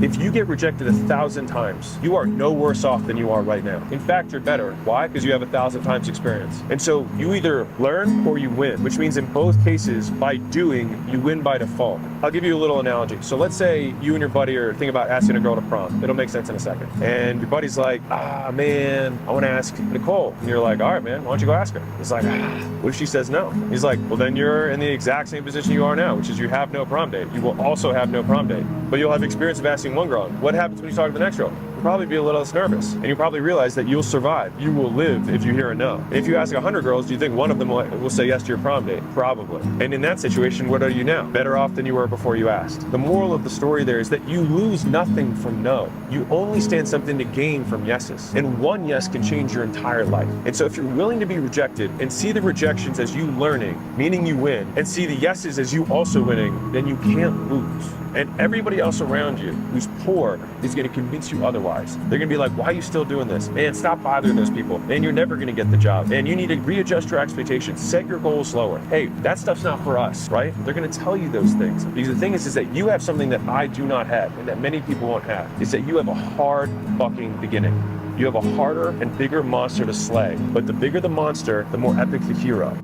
If you get rejected 1,000 times, you are no worse off than you are right now. In fact, you're better. Why? Because you have 1,000 times experience. And so you either learn or you win, which means in both cases, by doing, you win by default. I'll give you a little analogy. So let's say you and your buddy are thinking about asking a girl to prom. It'll make sense in a second. And your buddy's like, man, I want to ask Nicole. And you're like, all right, man, why don't you go ask her? He's like, what if she says no? He's like, well, then you're in the exact same position you are now, which is you have no prom date. You will also have no prom date, but you'll have experience of asking one girl. What happens when you talk to the next girl? You'll probably be a little less nervous, and you'll probably realize that you'll survive. You will live if you hear a no. If you ask 100 girls, do you think one of them will say yes to your prom date? Probably. And in that situation, what are you now? Better off than you were before you asked. The moral of the story there is that you lose nothing from no. You only stand something to gain from yeses. And one yes can change your entire life. And so if you're willing to be rejected and see the rejections as you learning, meaning you win, and see the yeses as you also winning, then you can't lose. And everybody else around you who's poor is going to convince you otherwise. They're going to be like, why are you still doing this? Man, stop bothering those people. Man, you're never going to get the job. And you need to readjust your expectations. Set your goals lower. Hey, that stuff's not for us, right? They're going to tell you those things. Because the thing is that you have something that I do not have and that many people won't have. Is that you have a hard fucking beginning. You have a harder and bigger monster to slay. But the bigger the monster, the more epic the hero.